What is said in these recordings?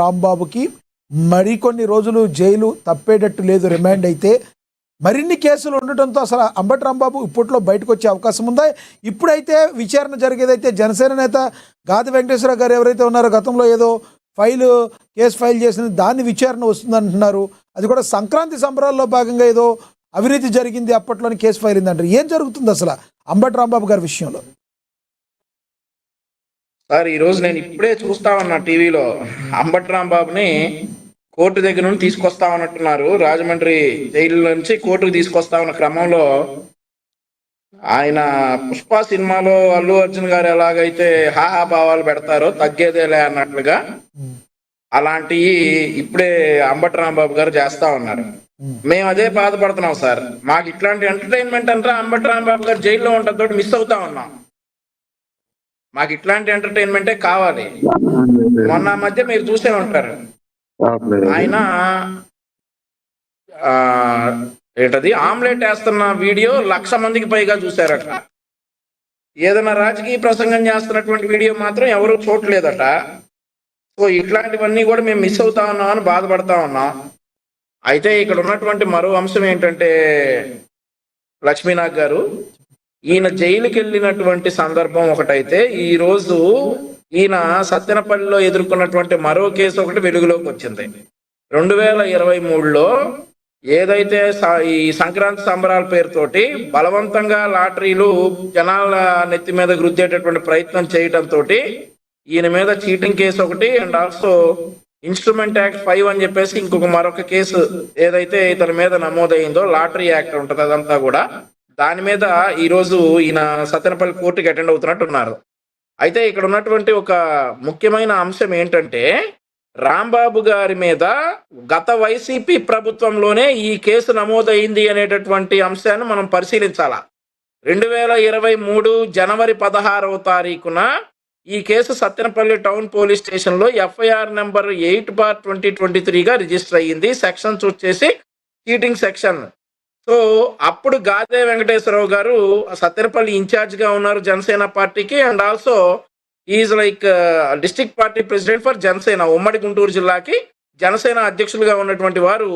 రాంబాబుకి మరికొన్ని రోజులు జైలు తప్పేటట్టు లేదు, రిమాండ్ అయితే మరిన్ని కేసులు ఉండటంతో అసలు అంబటి రాంబాబు ఇప్పట్లో బయటకు వచ్చే అవకాశం ఉందా? ఇప్పుడైతే విచారణ జరిగేదైతే జనసేన నేత గాది వెంకటేశ్వర గారు ఎవరైతే ఉన్నారో గతంలో ఏదో కేసు ఫైల్ చేసిన దాన్ని విచారణ వస్తుందంటున్నారు. అది కూడా సంక్రాంతి సంబరాల్లో భాగంగా ఏదో అవినీతి జరిగింది అప్పట్లోని కేసు ఫైల్ అయిందంటారు. ఏం జరుగుతుంది అసలు అంబటి రాంబాబు గారి విషయంలో? సార్, ఈరోజు నేను ఇప్పుడే చూస్తా ఉన్నా టీవీలో అంబటి రాంబాబుని కోర్టు దగ్గర నుండి తీసుకొస్తా ఉన్నట్టున్నారు. రాజమండ్రి జైలు నుంచి కోర్టుకు తీసుకొస్తా ఉన్న క్రమంలో ఆయన పుష్ప సినిమాలో అల్లు అర్జున్ గారు ఎలాగైతే హాహాభావాలు పెడతారో తగ్గేదేలే అన్నట్లుగా అలాంటివి ఇప్పుడే అంబటి రాంబాబు గారు చేస్తా ఉన్నారు. మేము అదే బాధపడుతున్నాం సార్. మాకు ఇట్లాంటి ఎంటర్టైన్మెంట్ అంటే అంబటి రాంబాబు గారు జైల్లో ఉండటంతో మిస్ అవుతా ఉన్నాం. మాకు ఇట్లాంటి ఎంటర్టైన్మెంటే కావాలి. మొన్న మధ్య మీరు చూసే ఉంటారు, ఆయన ఏంటది ఆమ్లెట్ వేస్తున్న వీడియో 1,00,000 మందికి పైగా చూశారట. ఏదైనా రాజకీయ ప్రసంగం చేస్తున్నటువంటి వీడియో మాత్రం ఎవరు చూడలేదట. సో ఇట్లాంటివన్నీ కూడా మేము మిస్ అవుతా ఉన్నాం అని బాధపడతా ఉన్నాం. అయితే ఇక్కడ ఉన్నటువంటి మరో అంశం ఏంటంటే, లక్ష్మీనాథ్ గారు ఈయన జైలుకి వెళ్ళినటువంటి సందర్భం ఒకటైతే, ఈ రోజు ఈయన సత్తెనపల్లిలో ఎదుర్కొన్నటువంటి మరో కేసు ఒకటి వెలుగులోకి వచ్చింది. 2023లో ఏదైతే ఈ సంక్రాంతి సంబరాల పేరుతోటి బలవంతంగా లాటరీలు జనాల నెత్తి మీద గుద్దేటటువంటి ప్రయత్నం చేయడంతో ఈయన మీద చీటింగ్ కేసు ఒకటి అండ్ ఆల్సో ఇన్స్ట్రుమెంట్ యాక్ట్ 5 అని చెప్పేసి ఇంకొక మరొక కేసు ఏదైతే ఇతని మీద నమోదైందో, లాటరీ యాక్ట్ ఉంటుంది అదంతా కూడా, దాని మీద ఈరోజు ఈయన సత్తెనపల్లి కోర్టుకి అటెండ్ అవుతున్నట్టున్నారు. అయితే ఇక్కడ ఉన్నటువంటి ఒక ముఖ్యమైన అంశం ఏంటంటే, రాంబాబు గారి మీద గత వైసీపీ ప్రభుత్వంలోనే ఈ కేసు నమోదైంది అనేటటువంటి అంశాన్ని మనం పరిశీలించాలా. 2023 జనవరి 16వ తారీఖున ఈ కేసు సత్తెనపల్లి టౌన్ పోలీస్ స్టేషన్లో ఎఫ్ఐఆర్ నెంబర్ 8/2023గా రిజిస్టర్ అయ్యింది. సెక్షన్స్ వచ్చేసి చీటింగ్ సెక్షన్. సో అప్పుడు గాదే వెంకటేశ్వరరావు గారు సత్తెనపల్లి ఇన్ఛార్జ్గా ఉన్నారు జనసేన పార్టీకి, and also is like district party president for Janasena, ఉమ్మడి గుంటూరు జిల్లాకి జనసేన అధ్యక్షులుగా ఉన్నటువంటి వారు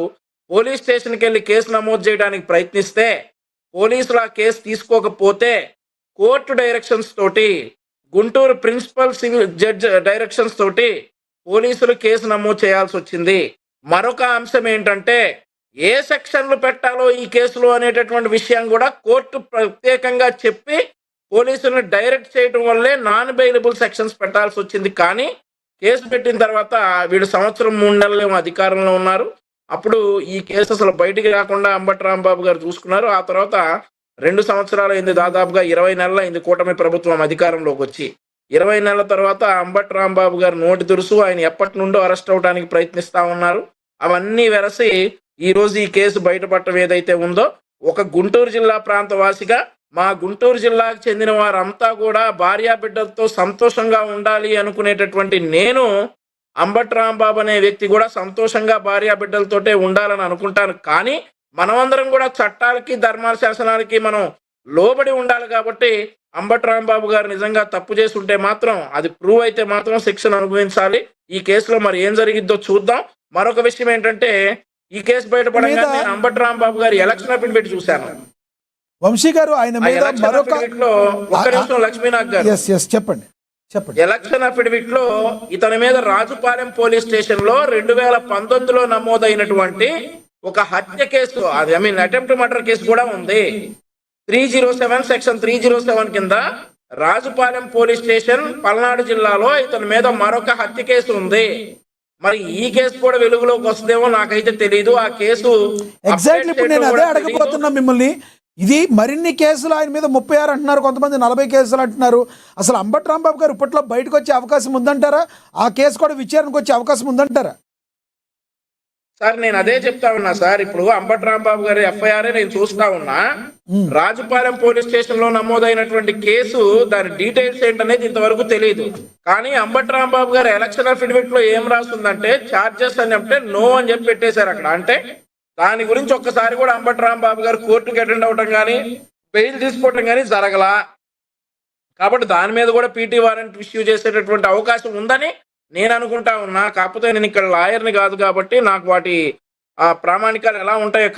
పోలీస్ స్టేషన్కి వెళ్ళి కేసు నమోదు చేయడానికి ప్రయత్నిస్తే పోలీసులు ఆ కేసు తీసుకోకపోతే కోర్టు డైరెక్షన్స్ తోటి, Guntur principal civil judge directions తోటి పోలీసులు కేసు నమోదు చేయాల్సి వచ్చింది. మరొక అంశం ఏంటంటే, ఏ సెక్షన్లు పెట్టాలో ఈ కేసులో అనేటటువంటి విషయం కూడా కోర్టు ప్రత్యేకంగా చెప్పి పోలీసులను డైరెక్ట్ చేయడం వల్లే నాన్ బెయిలబుల్ సెక్షన్స్ పెట్టాల్సి వచ్చింది. కానీ కేసు పెట్టిన తర్వాత వీడు 1 సంవత్సరం 3 నెలలు అధికారంలో ఉన్నారు. అప్పుడు ఈ కేసు అసలు బయటికి రాకుండా అంబటి రాంబాబు గారు చూసుకున్నారు. ఆ తర్వాత 2 సంవత్సరాలు అయింది, దాదాపుగా 20 నెలలు అయింది కూటమి ప్రభుత్వం అధికారంలోకి వచ్చి. 20 నెలల తర్వాత అంబటి రాంబాబు గారు నోటి దురుసు, ఆయన ఎప్పటి నుండో అరెస్ట్ అవడానికి ప్రయత్నిస్తా ఉన్నారు. అవన్నీ వెరసి ఈ రోజు ఈ కేసు బయటపడటం ఏదైతే ఉందో, ఒక గుంటూరు జిల్లా ప్రాంత వాసిగా మా గుంటూరు జిల్లాకు చెందిన వారంతా కూడా భార్యాబిడ్డలతో సంతోషంగా ఉండాలి అనుకునేటటువంటి నేను, అంబటి రాంబాబు అనే వ్యక్తి కూడా సంతోషంగా భార్యాబిడ్డలతోటే ఉండాలని అనుకుంటాను. కానీ మనమందరం కూడా చట్టాలకి ధర్మాల శాసనాలకి మనం లోబడి ఉండాలి. కాబట్టి అంబటి రాంబాబు గారు నిజంగా తప్పు చేసి ఉంటే మాత్రం, అది ప్రూవ్ అయితే మాత్రం శిక్షను అనుభవించాలి. ఈ కేసులో మరి ఏం జరిగిద్దో చూద్దాం. మరొక విషయం ఏంటంటే, ఈ కేసు బయటపడగానే నేను అంబటి రాంబాబు గారి ఎలక్షన్ అఫిడవిట్ చూశాను. వంశీ గారు ఆయన మీద మరొక లక్ష్మీనాథ్ గారు చెప్పండి. ఎలక్షన్ అఫిడవిట్ లో ఇతని మీద రాజుపాలెం పోలీస్ స్టేషన్ లో 2019లో నమోదైనటువంటి ఒక హత్య కేసు, అది అటెంప్ట్ మర్డర్ కేసు కూడా ఉంది. 307 సెక్షన్ 307 కింద రాజుపాలెం పోలీస్ స్టేషన్ పల్నాడు జిల్లాలో ఇతని మీద మరొక హత్య కేసు ఉంది. మరి ఈ కేసు కూడా వెలుగులోకి వస్తుందేమో నాకైతే తెలియదు. ఆ కేసు ఎగ్జాక్ట్లీ ఇప్పుడు నేను అదే అడగబోతున్నా మిమ్మల్ని. ఇది మరిన్ని కేసులు ఆయన మీద 36 అంటున్నారు, కొంతమంది 40 కేసులు అంటున్నారు. అసలు అంబటి రాంబాబు గారు ఇప్పట్లో బయటకు వచ్చే అవకాశం ఉందంటారా? ఆ కేసు కూడా విచారణకు వచ్చే అవకాశం ఉందంటారా? సార్, నేను అదే చెప్తా ఉన్నా సార్. ఇప్పుడు అంబటి రాంబాబు గారి ఎఫ్ఐఆర్ నేను చూస్తా ఉన్నా. రాజుపాలెం పోలీస్ స్టేషన్ లో నమోదైనటువంటి కేసు, దాని డీటెయిల్స్ ఏంటనేది ఇంతవరకు తెలియదు. కానీ అంబటి రాంబాబు గారి ఎలక్షన్ అఫిడవిట్ లో ఏం రాస్తుందంటే, ఛార్జెస్ అని అంటే నో అని చెప్పి పెట్టేశారు అక్కడ. అంటే దాని గురించి ఒక్కసారి కూడా అంబటి రాంబాబు గారు కోర్టుకి అటెండ్ అవడం కానీ బెయిల్ తీసుకోవటం కానీ జరగలా. కాబట్టి దాని మీద కూడా పీటీ వారెంట్ ఇష్యూ చేసేటటువంటి అవకాశం ఉందని నేను అనుకుంటా ఉన్నా. కాకపోతే నేను ఇక్కడ లాయర్ని కాదు కాబట్టి నాకు వాటి ప్రామాణికాలు ఎలా ఉంటాయో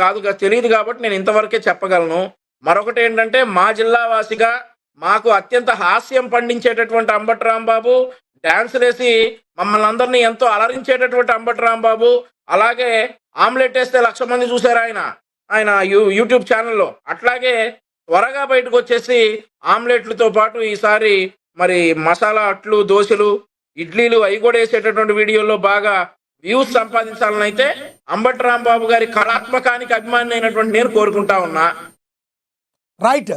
తెలియదు కాబట్టి నేను ఇంతవరకే చెప్పగలను. మరొకటి ఏంటంటే, మా జిల్లా వాసిగా మాకు అత్యంత హాస్యం పండించేటటువంటి అంబటి రాంబాబు, డాన్సులేసి మమ్మల్ని అందరినీ ఎంతో అలరించేటటువంటి అంబటి రాంబాబు, అలాగే ఆమ్లెట్ వేస్తే 1,00,000 మంది చూశారు ఆయన యూట్యూబ్ ఛానల్లో. అట్లాగే త్వరగా బయటకు వచ్చేసి ఆమ్లెట్లతో పాటు ఈసారి మరి మసాలా అట్లు, దోశలు, ఇడ్లీలు అవి కూడా వేసేటటువంటి వీడియోల్లో బాగా వ్యూస్ సంపాదించాలని అయితే అంబటి రాంబాబు గారి కళాత్మకానికి అభిమాని అయినటువంటి నేను కోరుకుంటా ఉన్నా. రైట్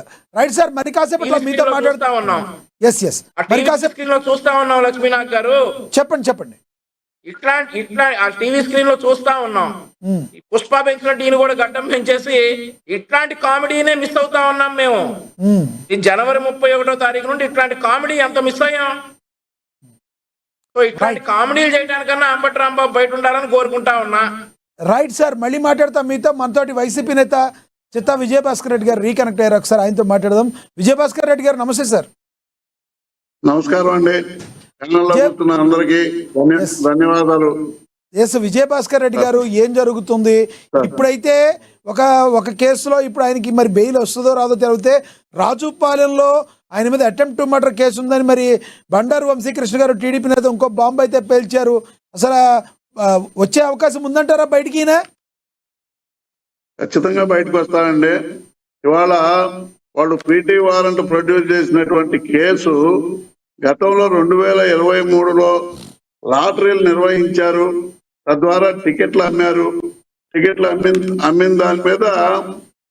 సార్, మరి కాసేపట్లో మీతో మాట్లాడుతా ఉన్నాం. ఎస్ మరి కాసేపు స్క్రీన్ లో చూస్తా ఉన్నాం. లక్ష్మీనాథ్ గారు చెప్పండి. ఇట్లా ఆ టీవీ స్క్రీన్ లో చూస్తా ఉన్నాం. పుష్ప పెంచినట్టు ఈయన కూడా గడ్డం పెంచేసి ఇట్లాంటి కామెడీనే మిస్ అవుతా ఉన్నాం మేము. ఈ జనవరి 31వ తారీఖు నుండి ఇట్లాంటి కామెడీ ఎంత మిస్ అయ్యాం. సో ఇట్లాంటి కామెడీలు చేయడానికన్నా అంబటి రాంబాబు బయట ఉండాలని కోరుకుంటా ఉన్నా. రైట్ సార్, మళ్ళీ మాట్లాడతాం మీతో. మనతోటి వైసీపీ నేత చిత్తా విజయభాస్కర్ రెడ్డి గారు రీకనెక్ట్ అయ్యారు. ఒకసారి ఆయనతో మాట్లాడదాం. విజయభాస్కర్ రెడ్డి గారు నమస్తే సార్. నమస్కారం అండి. అందరికీ ధన్యవాదాలు. ఎస్ విజయభాస్కర్ రెడ్డి గారు, ఏం జరుగుతుంది ఇప్పుడైతే? ఒక కేసులో ఇప్పుడు ఆయనకి మరి బెయిల్ వస్తుందో రాదో తెలిగితే, రాజుపాలెంలో ఆయన మీద అటెంప్ట్ టు మర్డర్ కేసు ఉందని మరి బండారు వంశీకృష్ణ గారు టీడీపీ నేత ఇంకో బాంబు అయితే పేల్చారు. అసలు వచ్చే అవకాశం ఉందంటారా బయటికి? ఖచ్చితంగా బయటకు వస్తానండి. ఇవాళ వాళ్ళు పీటీ వారెంట్ ప్రొడ్యూస్ చేసినటువంటి కేసు గతంలో 2023లో లాటరీలు నిర్వహించారు, తద్వారా టికెట్లు అమ్మారు. టికెట్లు అమ్మిన దాని మీద